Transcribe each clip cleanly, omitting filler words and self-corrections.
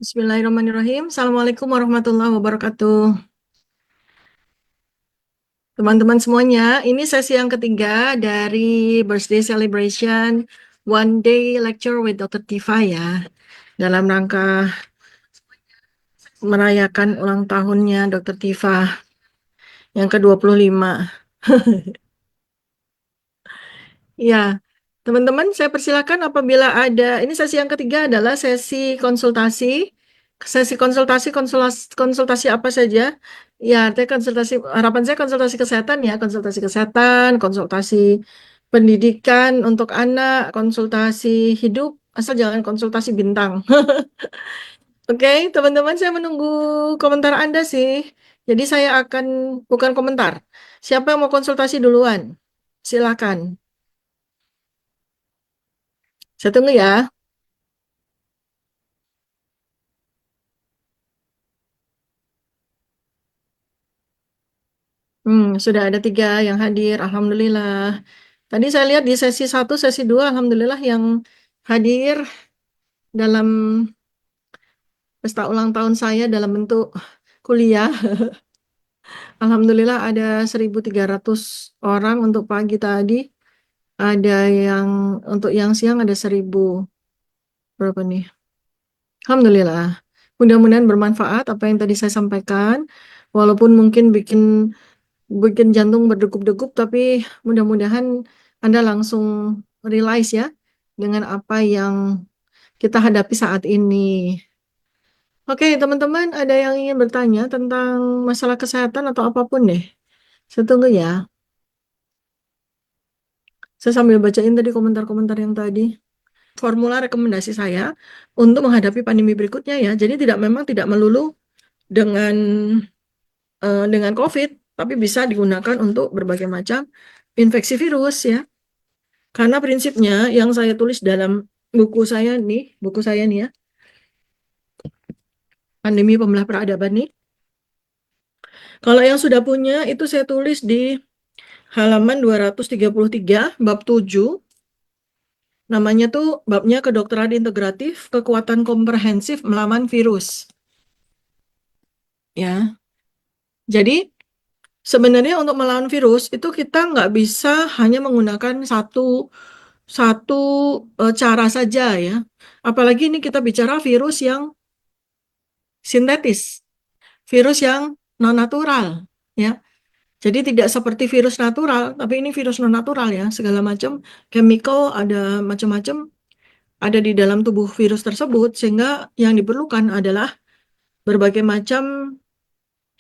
Bismillahirrahmanirrahim. Assalamualaikum warahmatullahi wabarakatuh. Teman-teman semuanya, ini sesi yang ketiga dari Birthday Celebration One Day Lecture with Dr. Tifa ya. Dalam rangka merayakan ulang tahunnya Dr. Tifa yang ke-25. Ya, teman-teman saya persilakan apabila ada, ini sesi yang ketiga adalah sesi konsultasi. Sesi konsultasi apa saja? Ya, artinya konsultasi, harapan saya konsultasi kesehatan ya, konsultasi kesehatan, konsultasi pendidikan untuk anak, konsultasi hidup, asal jangan konsultasi bintang. Oke, teman-teman saya menunggu komentar Anda sih. Jadi saya akan, bukan komentar. Siapa yang mau konsultasi duluan? Silakan. Saya tunggu ya. Sudah ada 3 yang hadir, Alhamdulillah. Tadi saya lihat di sesi 1, sesi 2, Alhamdulillah yang hadir dalam pesta ulang tahun saya dalam bentuk kuliah. Alhamdulillah ada 1.300 orang untuk pagi tadi. Ada yang untuk yang siang ada 1.000 berapa nih? Alhamdulillah. Mudah-mudahan bermanfaat apa yang tadi saya sampaikan. Walaupun mungkin bikin bikin jantung berdegup-degup, tapi mudah-mudahan Anda langsung realize ya dengan apa yang kita hadapi saat ini. Oke, teman-teman, ada yang ingin bertanya tentang masalah kesehatan atau apapun deh. Saya tunggu ya. Saya sambil bacain tadi komentar-komentar yang tadi. Formula rekomendasi saya untuk menghadapi pandemi berikutnya ya. Jadi memang tidak melulu dengan dengan COVID, tapi bisa digunakan untuk berbagai macam infeksi virus ya. Karena prinsipnya yang saya tulis dalam buku saya nih ya, Pandemi Pembelah Peradaban nih. Kalau yang sudah punya itu saya tulis di halaman 233 bab 7. Namanya tuh babnya kedokteran integratif, kekuatan komprehensif melawan virus. Ya. Jadi sebenarnya untuk melawan virus itu kita nggak bisa hanya menggunakan satu satu cara saja ya. Apalagi ini kita bicara virus yang sintetis, virus yang non natural ya. Jadi tidak seperti virus natural, tapi ini virus non natural ya. Segala macam chemical ada macam-macam ada di dalam tubuh virus tersebut sehingga yang diperlukan adalah berbagai macam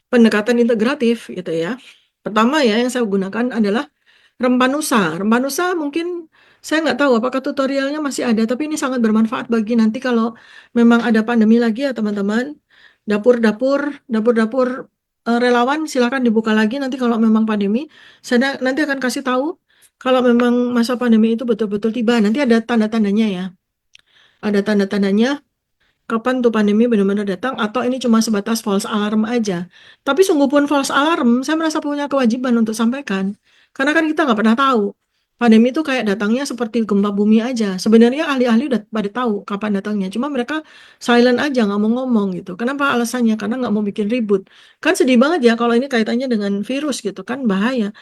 pendekatan integratif gitu ya. Pertama ya yang saya gunakan adalah Rempanusa. Rempanusa mungkin saya nggak tahu apakah tutorialnya masih ada, tapi ini sangat bermanfaat bagi nanti kalau memang ada pandemi lagi ya teman-teman. Dapur-dapur, dapur-dapur relawan silakan dibuka lagi nanti kalau memang pandemi. Saya nanti akan kasih tahu kalau memang masa pandemi itu betul-betul tiba. Nanti ada tanda-tandanya ya. Ada tanda-tandanya kapan tuh pandemi benar-benar datang atau ini cuma sebatas false alarm aja. Tapi sungguh pun false alarm, saya merasa punya kewajiban untuk sampaikan. Karena kan kita nggak pernah tahu. Pandemi itu kayak datangnya seperti gempa bumi aja. Sebenarnya ahli-ahli udah pada tahu kapan datangnya. Cuma mereka silent aja, nggak mau ngomong gitu. Kenapa alasannya? Karena nggak mau bikin ribut. Kan sedih banget ya kalau ini kaitannya dengan virus gitu kan bahaya.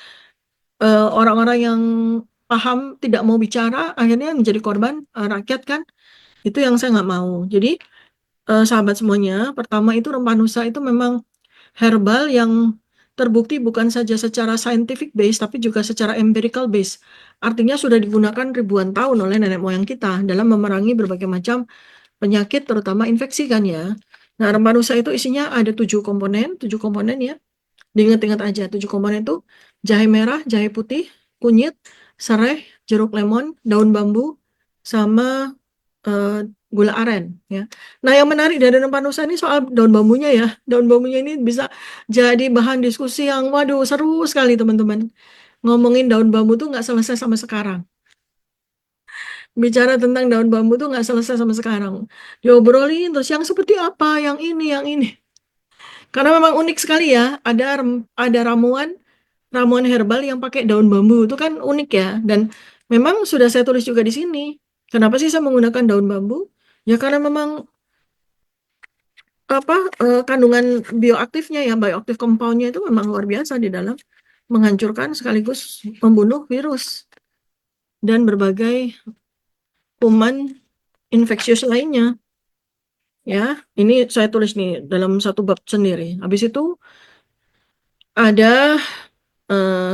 Orang-orang yang paham tidak mau bicara akhirnya menjadi korban rakyat kan. Itu yang saya nggak mau. Jadi sahabat semuanya, pertama itu rempah nusa itu memang herbal yang terbukti bukan saja secara scientific base, tapi juga secara empirical base. Artinya sudah digunakan ribuan tahun oleh nenek moyang kita dalam memerangi berbagai macam penyakit, terutama infeksi kan ya. Nah, rempah nusa itu isinya ada 7 komponen ya. Diingat-ingat aja, 7 komponen itu jahe merah, jahe putih, kunyit, serai, jeruk lemon, daun bambu, sama eh, gula aren ya. Nah, yang menarik dari Rempanusa ini soal daun bambunya ya. Daun bambunya ini bisa jadi bahan diskusi yang waduh seru sekali teman-teman. Ngomongin daun bambu tuh nggak selesai sampai sekarang. Bicara tentang daun bambu tuh nggak selesai sampai sekarang. Diobrolin terus yang seperti apa, yang ini, yang ini. Karena memang unik sekali ya. Ada ramuan ramuan herbal yang pakai daun bambu itu kan unik ya. Dan memang sudah saya tulis juga di sini. Kenapa sih saya menggunakan daun bambu? Ya karena memang apa kandungan bioaktifnya ya, bioaktif compoundnya itu memang luar biasa di dalam menghancurkan sekaligus membunuh virus dan berbagai kuman infeksius lainnya. Ya, ini saya tulis nih dalam satu bab sendiri. Habis itu ada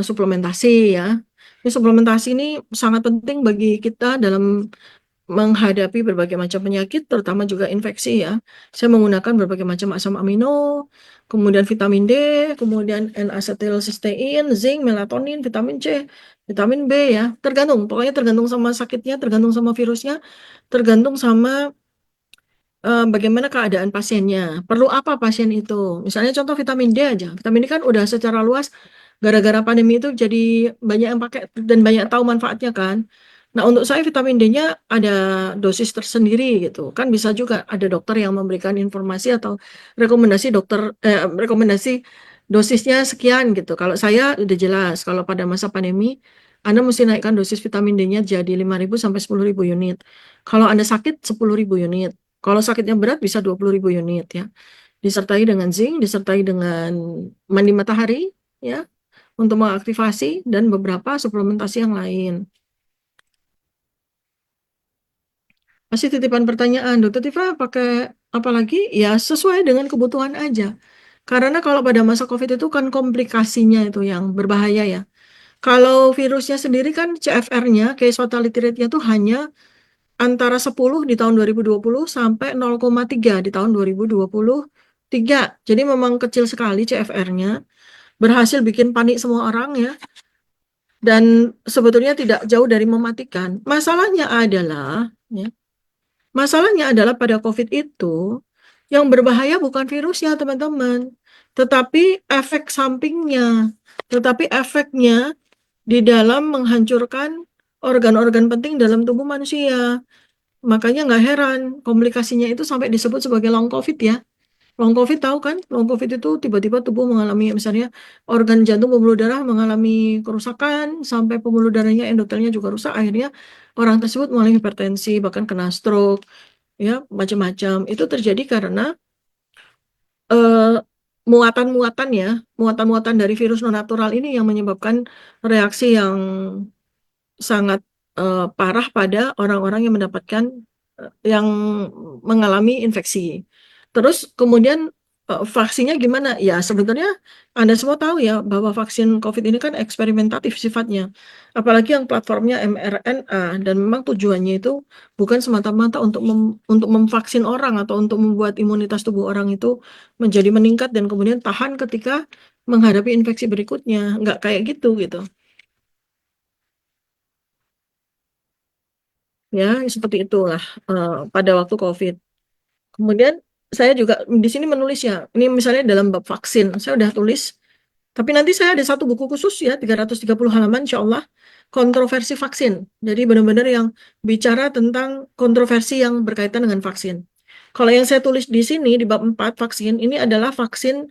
suplementasi ya. Ini suplementasi ini sangat penting bagi kita dalam menghadapi berbagai macam penyakit, terutama juga infeksi ya. Saya menggunakan berbagai macam asam amino, kemudian vitamin D, kemudian N-asetilsistein, zinc, melatonin, vitamin C, vitamin B ya. Tergantung, pokoknya tergantung sama sakitnya, tergantung sama virusnya, tergantung sama bagaimana keadaan pasiennya. Perlu apa pasien itu? Misalnya contoh vitamin D aja. Vitamin D kan udah secara luas gara-gara pandemi itu jadi banyak yang pakai dan banyak tahu manfaatnya kan. Nah, untuk saya vitamin D-nya ada dosis tersendiri gitu. Kan bisa juga ada dokter yang memberikan informasi atau rekomendasi rekomendasi dosisnya sekian gitu. Kalau saya udah jelas kalau pada masa pandemi Anda mesti naikkan dosis vitamin D-nya jadi 5.000 sampai 10.000 unit. Kalau Anda sakit 10.000 unit. Kalau sakitnya berat bisa 20.000 unit ya. Disertai dengan zinc, disertai dengan mandi matahari ya untuk mengaktifasi dan beberapa suplementasi yang lain. Masih titipan pertanyaan, Dokter Tifa pakai apa lagi? Ya sesuai dengan kebutuhan aja. Karena kalau pada masa COVID itu kan komplikasinya itu yang berbahaya ya. Kalau virusnya sendiri kan CFR-nya, case fatality rate-nya tuh hanya antara 10 di tahun 2020 sampai 0,3 di tahun 2023. Jadi memang kecil sekali CFR-nya, berhasil bikin panik semua orang ya, dan sebetulnya tidak jauh dari mematikan. Masalahnya adalah pada COVID itu yang berbahaya bukan virusnya teman-teman, tetapi efek sampingnya, tetapi efeknya di dalam menghancurkan organ-organ penting dalam tubuh manusia. Makanya nggak heran komplikasinya itu sampai disebut sebagai long COVID ya. Long COVID tahu kan? Long COVID itu tiba-tiba tubuh mengalami misalnya organ jantung, pembuluh darah mengalami kerusakan sampai pembuluh darahnya, endotelnya juga rusak. Akhirnya orang tersebut mengalami hipertensi, bahkan kena stroke, ya macam-macam. Itu terjadi karena eh, muatan-muatan ya, muatan-muatan dari virus non natural ini yang menyebabkan reaksi yang sangat parah pada orang-orang yang mendapatkan yang mengalami infeksi. Terus kemudian vaksinnya gimana? Ya sebetulnya Anda semua tahu ya bahwa vaksin COVID ini kan eksperimentatif sifatnya. Apalagi yang platformnya mRNA dan memang tujuannya itu bukan semata-mata untuk memvaksin orang atau untuk membuat imunitas tubuh orang itu menjadi meningkat dan kemudian tahan ketika menghadapi infeksi berikutnya. Nggak kayak gitu gitu. Ya, seperti itulah pada waktu COVID. Kemudian saya juga di sini menulis ya, ini misalnya dalam bab vaksin, saya udah tulis, tapi nanti saya ada satu buku khusus ya, 330 halaman insya Allah, kontroversi vaksin. Jadi benar-benar yang bicara tentang kontroversi yang berkaitan dengan vaksin. Kalau yang saya tulis di sini, di bab 4 vaksin, ini adalah vaksin,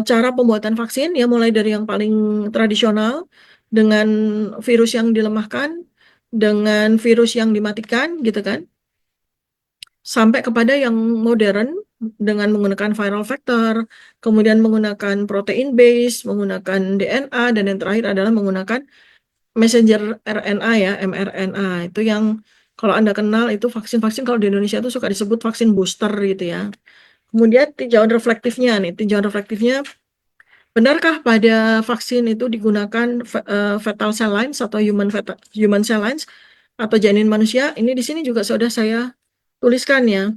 cara pembuatan vaksin, ya mulai dari yang paling tradisional, dengan virus yang dilemahkan, dengan virus yang dimatikan, gitu kan, sampai kepada yang modern dengan menggunakan viral vector, kemudian menggunakan protein base, menggunakan DNA, dan yang terakhir adalah menggunakan messenger RNA ya, mRNA. Itu yang kalau Anda kenal itu vaksin-vaksin kalau di Indonesia itu suka disebut vaksin booster gitu ya. Kemudian tinjauan reflektifnya nih, tinjauan reflektifnya, benarkah pada vaksin itu digunakan fetal cell lines atau human cell lines atau janin manusia? Ini di sini juga sudah saya tuliskan ya.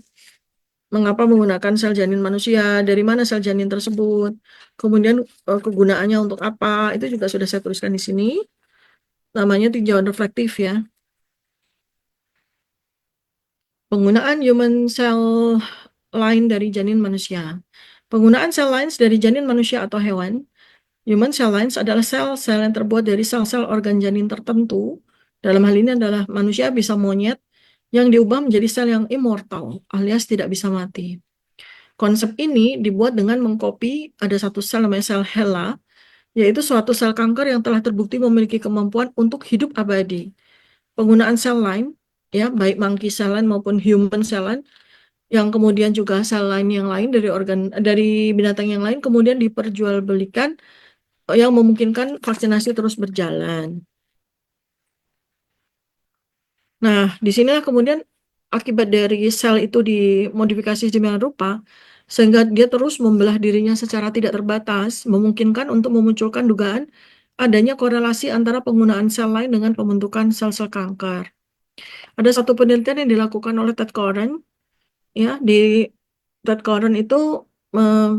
Mengapa menggunakan sel janin manusia, dari mana sel janin tersebut, kemudian kegunaannya untuk apa, itu juga sudah saya tuliskan di sini. Namanya tinjauan reflektif ya. Penggunaan human cell line dari janin manusia. Penggunaan sel lines dari janin manusia atau hewan. Human cell lines adalah sel-sel yang terbuat dari sel-sel organ janin tertentu. Dalam hal ini adalah manusia bisa monyet yang diubah menjadi sel yang immortal alias tidak bisa mati. Konsep ini dibuat dengan mengcopy ada satu sel namanya sel HeLa, yaitu suatu sel kanker yang telah terbukti memiliki kemampuan untuk hidup abadi. Penggunaan sel line, ya baik monkey cell line maupun human cell line, yang kemudian juga sel lain yang lain dari dari binatang yang lain kemudian diperjualbelikan yang memungkinkan vaksinasi terus berjalan. Nah, di sinilah kemudian akibat dari sel itu dimodifikasi sedemikian rupa sehingga dia terus membelah dirinya secara tidak terbatas, memungkinkan untuk memunculkan dugaan adanya korelasi antara penggunaan sel lain dengan pembentukan sel-sel kanker. Ada satu penelitian yang dilakukan oleh Ted Coren, ya, Ted Coren itu eh,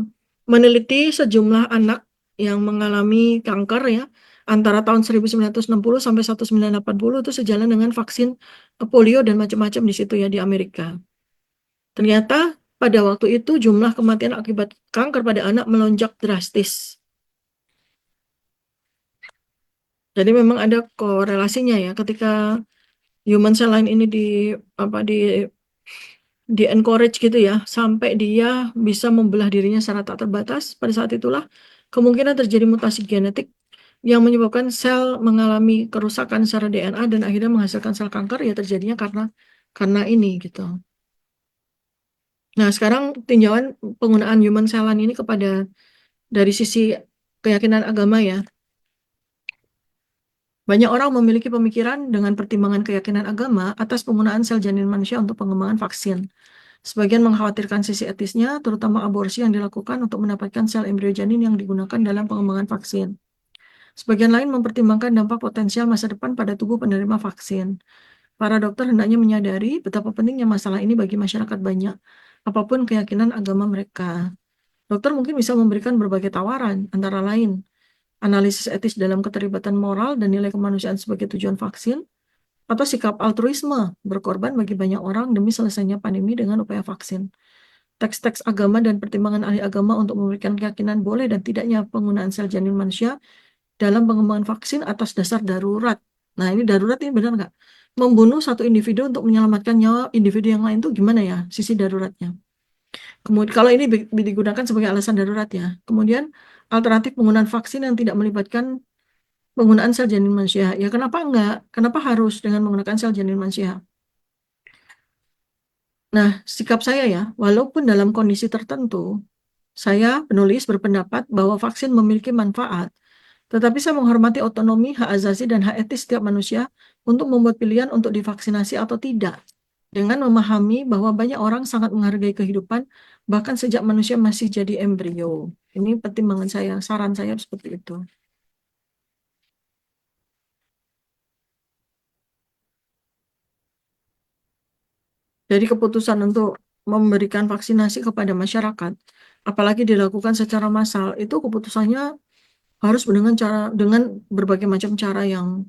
meneliti sejumlah anak yang mengalami kanker ya antara tahun 1960 sampai 1980 itu sejalan dengan vaksin polio dan macam-macam di situ ya di Amerika. Ternyata pada waktu itu jumlah kematian akibat kanker pada anak melonjak drastis. Jadi memang ada korelasinya ya ketika human cell line ini apa di encourage gitu ya sampai dia bisa membelah dirinya secara tak terbatas pada saat itulah kemungkinan terjadi mutasi genetik yang menyebabkan sel mengalami kerusakan secara DNA dan akhirnya menghasilkan sel kanker ya terjadinya karena ini gitu. Nah, sekarang tinjauan penggunaan human cell line ini dari sisi keyakinan agama ya. Banyak orang memiliki pemikiran dengan pertimbangan keyakinan agama atas penggunaan sel janin manusia untuk pengembangan vaksin. Sebagian mengkhawatirkan sisi etisnya, terutama aborsi yang dilakukan untuk mendapatkan sel embrio janin yang digunakan dalam pengembangan vaksin. Sebagian lain mempertimbangkan dampak potensial masa depan pada tubuh penerima vaksin. Para dokter hendaknya menyadari betapa pentingnya masalah ini bagi masyarakat banyak, apapun keyakinan agama mereka. Dokter mungkin bisa memberikan berbagai tawaran, antara lain analisis etis dalam keterlibatan moral dan nilai kemanusiaan sebagai tujuan vaksin, atau sikap altruisme berkorban bagi banyak orang demi selesainya pandemi dengan upaya vaksin. Teks-teks agama dan pertimbangan ahli agama untuk memberikan keyakinan boleh dan tidaknya penggunaan sel janin manusia dalam pengembangan vaksin atas dasar darurat. Nah, ini darurat ini benar nggak? Membunuh satu individu untuk menyelamatkan nyawa individu yang lain itu gimana ya sisi daruratnya? Kemudian kalau ini digunakan sebagai alasan darurat ya. Kemudian alternatif penggunaan vaksin yang tidak melibatkan penggunaan sel janin manusia. Ya kenapa enggak? Kenapa harus dengan menggunakan sel janin manusia? Nah, sikap saya ya, walaupun dalam kondisi tertentu, saya penulis berpendapat bahwa vaksin memiliki manfaat, tetapi saya menghormati otonomi, hak asasi, dan hak etis setiap manusia untuk membuat pilihan untuk divaksinasi atau tidak. Dengan memahami bahwa banyak orang sangat menghargai kehidupan, bahkan sejak manusia masih jadi embrio. Ini pertimbangan saya, saran saya seperti itu. Jadi keputusan untuk memberikan vaksinasi kepada masyarakat, apalagi dilakukan secara massal, itu keputusannya harus dengan berbagai macam cara yang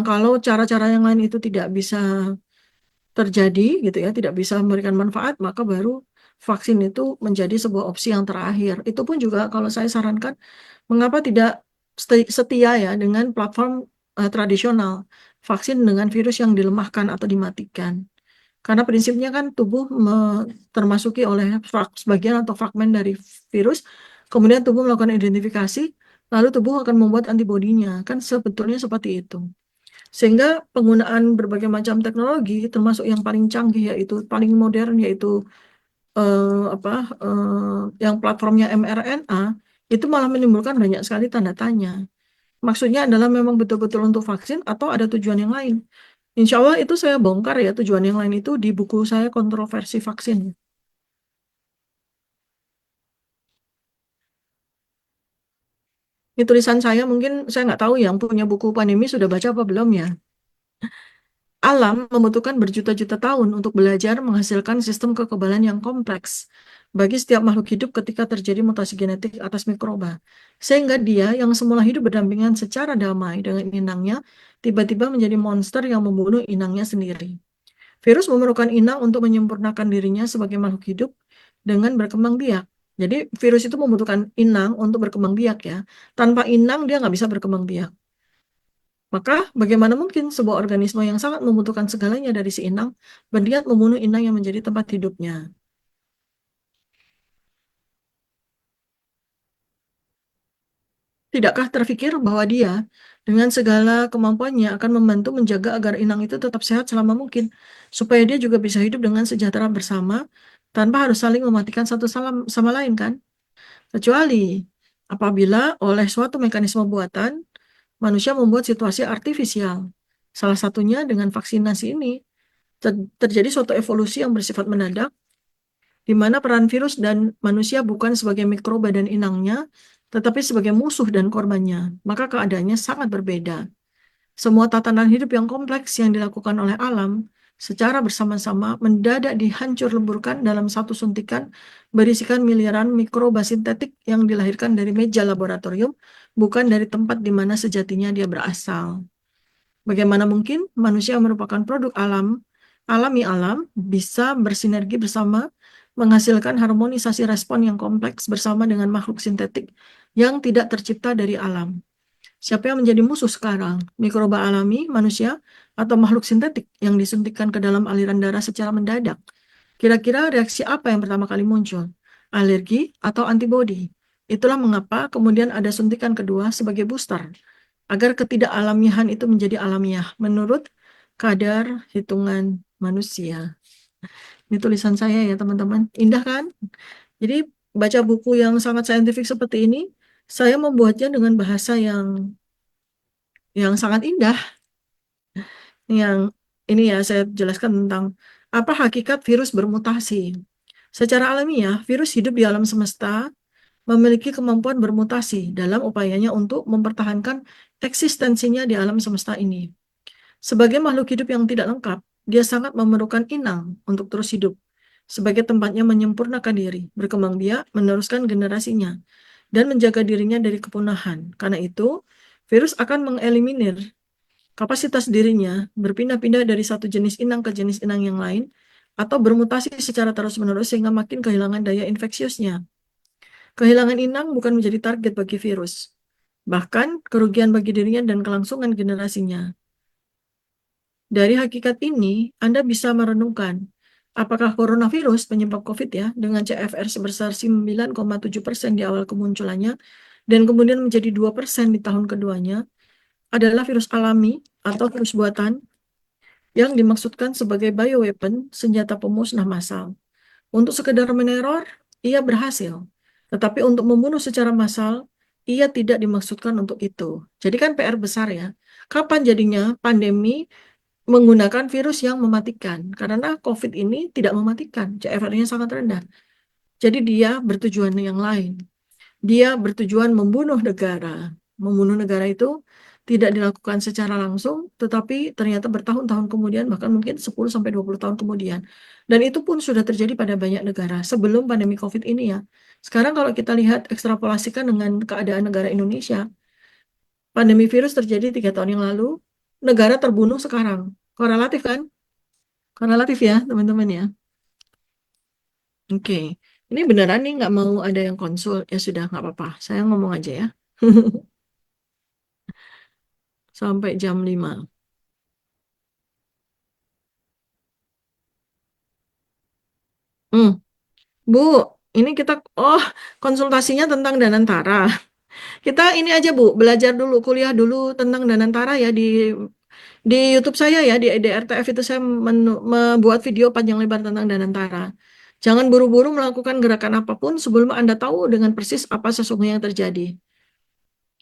kalau cara-cara yang lain itu tidak bisa terjadi gitu ya, tidak bisa memberikan manfaat, maka baru vaksin itu menjadi sebuah opsi yang terakhir. Itu pun juga kalau saya sarankan, mengapa tidak setia ya dengan platform tradisional vaksin dengan virus yang dilemahkan atau dimatikan. Karena prinsipnya kan tubuh termasuki oleh sebagian atau fragmen dari virus, kemudian tubuh melakukan identifikasi, lalu tubuh akan membuat antibodinya. Kan sebetulnya seperti itu. Sehingga penggunaan berbagai macam teknologi, termasuk yang paling canggih yaitu paling modern yaitu apa yang platformnya mRNA, itu malah menimbulkan banyak sekali tanda tanya. Maksudnya adalah memang betul-betul untuk vaksin atau ada tujuan yang lain. Insya Allah itu saya bongkar ya tujuan yang lain itu di buku saya kontroversi vaksin. Ini tulisan saya mungkin saya nggak tahu yang punya buku pandemi sudah baca apa belum ya. Alam membutuhkan berjuta-juta tahun untuk belajar menghasilkan sistem kekebalan yang kompleks bagi setiap makhluk hidup ketika terjadi mutasi genetik atas mikroba. Sehingga dia yang semula hidup berdampingan secara damai dengan inangnya, tiba-tiba menjadi monster yang membunuh inangnya sendiri. Virus memerlukan inang untuk menyempurnakan dirinya sebagai makhluk hidup dengan berkembang biak. Jadi virus itu membutuhkan inang untuk berkembang biak ya. Tanpa inang dia nggak bisa berkembang biak. Maka bagaimana mungkin sebuah organisme yang sangat membutuhkan segalanya dari si inang berniat membunuh inang yang menjadi tempat hidupnya. Tidakkah terfikir bahwa dia dengan segala kemampuannya akan membantu menjaga agar inang itu tetap sehat selama mungkin, supaya dia juga bisa hidup dengan sejahtera bersama tanpa harus saling mematikan satu sama lain kan? Kecuali apabila oleh suatu mekanisme buatan manusia membuat situasi artifisial. Salah satunya dengan vaksinasi ini terjadi suatu evolusi yang bersifat mendadak di mana peran virus dan manusia bukan sebagai mikroba dan inangnya, tetapi sebagai musuh dan korbannya. Maka keadaannya sangat berbeda. Semua tatanan hidup yang kompleks yang dilakukan oleh alam secara bersama-sama mendadak dihancur leburkan dalam satu suntikan berisikan miliaran mikroba sintetik yang dilahirkan dari meja laboratorium, bukan dari tempat di mana sejatinya dia berasal. Bagaimana mungkin manusia yang merupakan produk alami alam, bisa bersinergi bersama, menghasilkan harmonisasi respon yang kompleks bersama dengan makhluk sintetik yang tidak tercipta dari alam. Siapa yang menjadi musuh sekarang? Mikroba alami, manusia, atau makhluk sintetik yang disuntikkan ke dalam aliran darah secara mendadak? Kira-kira reaksi apa yang pertama kali muncul? Alergi atau antibodi? Itulah mengapa kemudian ada suntikan kedua sebagai booster, agar ketidakalamiahan itu menjadi alamiah menurut kadar hitungan manusia. Ini tulisan saya ya teman-teman. Indah kan? Jadi baca buku yang sangat saintifik seperti ini, saya membuatnya dengan bahasa yang sangat indah. Yang ini ya saya jelaskan tentang apa hakikat virus bermutasi. Secara alamiah, virus hidup di alam semesta memiliki kemampuan bermutasi dalam upayanya untuk mempertahankan eksistensinya di alam semesta ini. Sebagai makhluk hidup yang tidak lengkap, dia sangat memerlukan inang untuk terus hidup, sebagai tempatnya menyempurnakan diri, berkembang biak, meneruskan generasinya, dan menjaga dirinya dari kepunahan. Karena itu, virus akan mengeliminir kapasitas dirinya berpindah-pindah dari satu jenis inang ke jenis inang yang lain, atau bermutasi secara terus-menerus sehingga makin kehilangan daya infeksiusnya. Kehilangan inang bukan menjadi target bagi virus, bahkan kerugian bagi dirinya dan kelangsungan generasinya. Dari hakikat ini, Anda bisa merenungkan, apakah coronavirus penyebab COVID ya, dengan CFR sebesar 9,7% di awal kemunculannya, dan kemudian menjadi 2% di tahun keduanya, adalah virus alami atau virus buatan yang dimaksudkan sebagai bioweapon, senjata pemusnah massal. Untuk sekedar meneror, ia berhasil. Tetapi untuk membunuh secara massal, ia tidak dimaksudkan untuk itu. Jadi kan PR besar ya. Kapan jadinya pandemi menggunakan virus yang mematikan? Karena COVID ini tidak mematikan, CFR-nya sangat rendah. Jadi dia bertujuan yang lain. Dia bertujuan membunuh negara. Membunuh negara itu tidak dilakukan secara langsung, tetapi ternyata bertahun-tahun kemudian, bahkan mungkin 10-20 tahun kemudian. Dan itu pun sudah terjadi pada banyak negara sebelum pandemi COVID ini ya. Sekarang kalau kita lihat ekstrapolasikan dengan keadaan negara Indonesia, pandemi virus terjadi 3 tahun yang lalu, negara terbunuh sekarang. Korelatif kan? Korelatif ya teman-teman ya. Oke, ini beneran nih nggak mau ada yang konsul. Ya sudah, nggak apa-apa. Saya ngomong aja ya. Sampai jam 5. Hmm, Bu, ini kita, konsultasinya tentang Danantara. Kita ini aja Bu, belajar dulu, kuliah dulu tentang Danantara ya di YouTube saya ya, di RTF itu saya membuat video panjang lebar tentang Danantara. Jangan buru-buru melakukan gerakan apapun sebelum Anda tahu dengan persis apa sesungguhnya yang terjadi.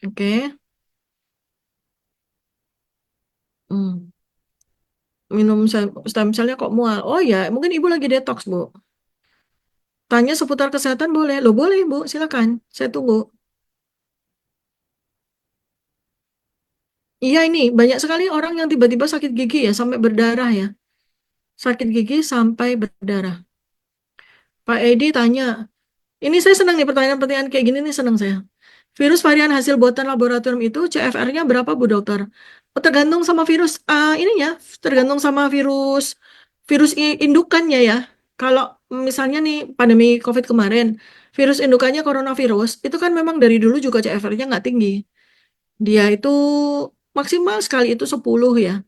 Oke. Hmm. Minum stem cellnya kok mual. Oh ya, mungkin Ibu lagi detox, Bu. Tanya seputar kesehatan boleh? Loh boleh, Bu. Silakan. Saya tunggu. Iya ini, banyak sekali orang yang tiba-tiba sakit gigi ya, sampai berdarah ya. Sakit gigi sampai berdarah. Pak Edi tanya, ini saya senang nih pertanyaan-pertanyaan kayak gini nih senang saya. Virus varian hasil buatan laboratorium itu CFR-nya berapa Bu Dokter? Oh, tergantung sama virus ininya, tergantung sama virus virus indukannya ya. Kalau misalnya nih pandemi COVID kemarin, virus indukannya coronavirus, itu kan memang dari dulu juga CFR-nya nggak tinggi. Dia itu maksimal sekali itu 10 ya.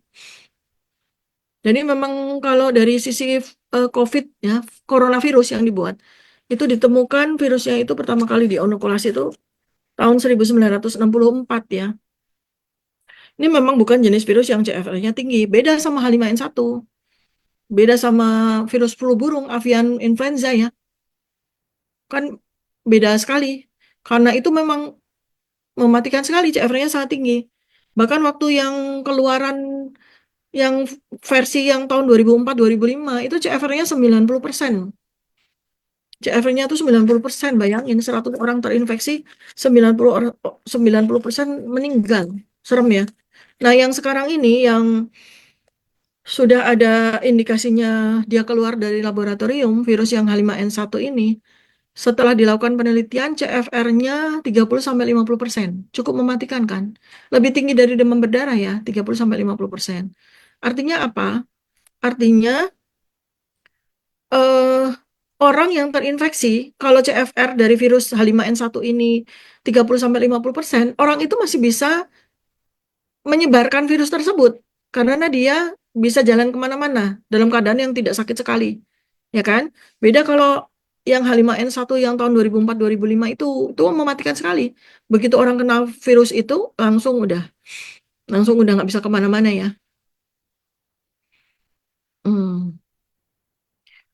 Jadi memang kalau dari sisi COVID ya, coronavirus yang dibuat, itu ditemukan virusnya itu pertama kali di inokulasi itu tahun 1964 ya. Ini memang bukan jenis virus yang CFR-nya tinggi, beda sama H5N1, beda sama virus flu burung, avian influenza ya, kan beda sekali. Karena itu memang mematikan sekali, CFR-nya sangat tinggi. Bahkan waktu yang keluaran yang versi yang tahun 2004-2005 itu CFR-nya 90%. CFR-nya itu 90%, bayangin 100 orang terinfeksi, 90% meninggal. Serem ya. Nah, yang sekarang ini yang sudah ada indikasinya dia keluar dari laboratorium, virus yang H5N1 ini, setelah dilakukan penelitian CFR-nya 30-50%. Cukup mematikan kan? Lebih tinggi dari demam berdarah ya, 30-50%. Artinya apa? Artinya eh, orang yang terinfeksi, kalau CFR dari virus H5N1 ini 30-50%, orang itu masih bisa menyebarkan virus tersebut karena dia bisa jalan kemana-mana dalam keadaan yang tidak sakit sekali, ya kan? Beda kalau yang H5N1 yang tahun 2004-2005 itu mematikan sekali. Begitu orang kena virus itu langsung udah nggak bisa kemana-mana ya. Hmm.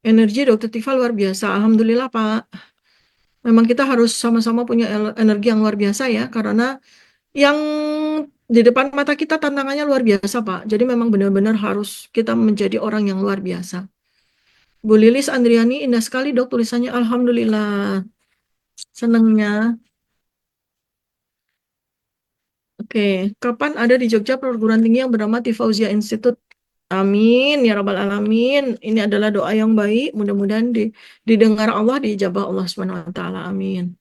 Energi Dokter Tifa luar biasa. Alhamdulillah Pak. Memang kita harus sama-sama punya energi yang luar biasa ya, karena yang di depan mata kita tantangannya luar biasa, Pak. Jadi memang benar-benar harus kita menjadi orang yang luar biasa. Bu Lilis Andriani, indah sekali dok tulisannya. Alhamdulillah. Senangnya. Oke, kapan ada di Jogja perguruan tinggi yang bernama Tifauzia Institute? Amin, ya Rabbal Alamin. Ini adalah doa yang baik. Mudah-mudahan didengar Allah, diijabah Allah Subhanahu wa Ta'ala. Amin.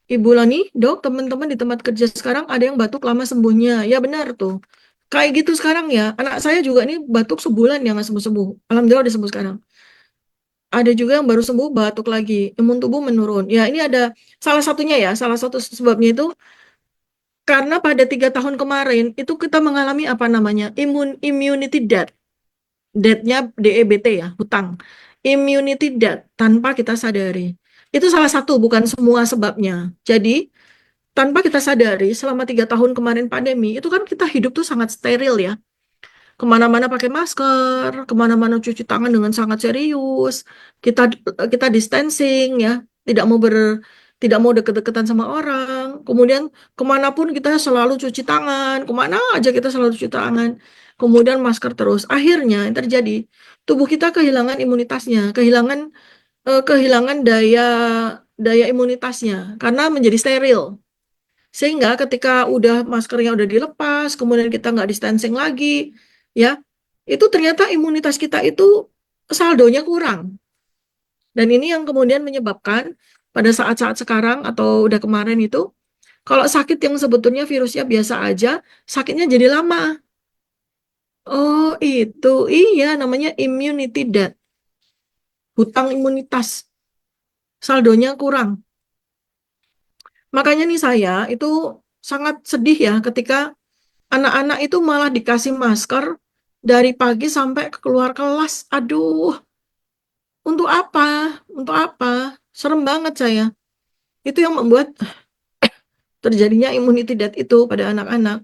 Ibu Lani, dok, teman-teman di tempat kerja sekarang ada yang batuk lama sembuhnya. Ya benar tuh. Kayak gitu sekarang ya. Anak saya juga ini batuk sebulan ya nggak sembuh-sembuh. Alhamdulillah udah sembuh sekarang. Ada juga yang baru sembuh batuk lagi. Imun tubuh menurun. Ya ini ada salah satunya ya. Salah satu sebabnya itu karena pada 3 tahun kemarin itu kita mengalami apa namanya immunity death. Death-nya DEBT ya, hutang. Immunity death tanpa kita sadari. Itu salah satu, bukan semua sebabnya. Jadi tanpa kita sadari selama 3 tahun kemarin pandemi itu kan kita hidup tuh sangat steril ya, kemana-mana pakai masker, kemana-mana cuci tangan dengan sangat serius, kita kita distancing ya, tidak mau tidak mau deket-deketan sama orang, kemudian kemanapun kita selalu cuci tangan, kemana aja kita selalu cuci tangan, kemudian masker terus, akhirnya yang terjadi tubuh kita kehilangan imunitasnya, kehilangan daya daya imunitasnya karena menjadi steril. Sehingga ketika maskernya udah dilepas, kemudian kita nggak distancing lagi, ya, itu ternyata imunitas kita itu saldonya kurang. Dan ini yang kemudian menyebabkan pada saat-saat sekarang atau udah kemarin itu, kalau sakit yang sebetulnya virusnya biasa aja, sakitnya jadi lama. Oh, itu. Iya, namanya immunity debt. Hutang imunitas. Saldonya kurang. Makanya nih saya itu sangat sedih ya ketika anak-anak itu malah dikasih masker dari pagi sampai keluar kelas. Aduh, untuk apa? Untuk apa? Serem banget saya. Itu yang membuat terjadinya immunity death itu pada anak-anak.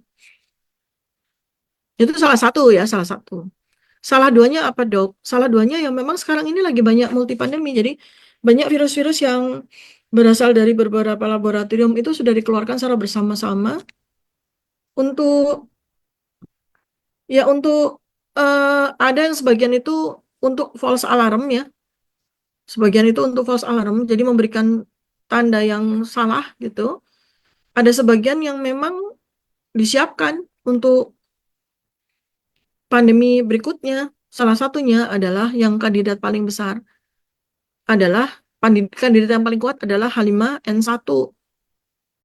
Itu salah satu ya, salah satu. Salah duanya apa, Dok? Salah duanya yang memang sekarang ini lagi banyak multipandemi. Jadi banyak virus-virus yang berasal dari beberapa laboratorium itu sudah dikeluarkan secara bersama-sama untuk untuk ada yang sebagian itu untuk false alarm ya. Sebagian itu untuk false alarm, jadi memberikan tanda yang salah gitu. Ada sebagian yang memang disiapkan untuk pandemi berikutnya. Salah satunya adalah yang kandidat paling besar adalah kandidat yang paling kuat adalah H5N1.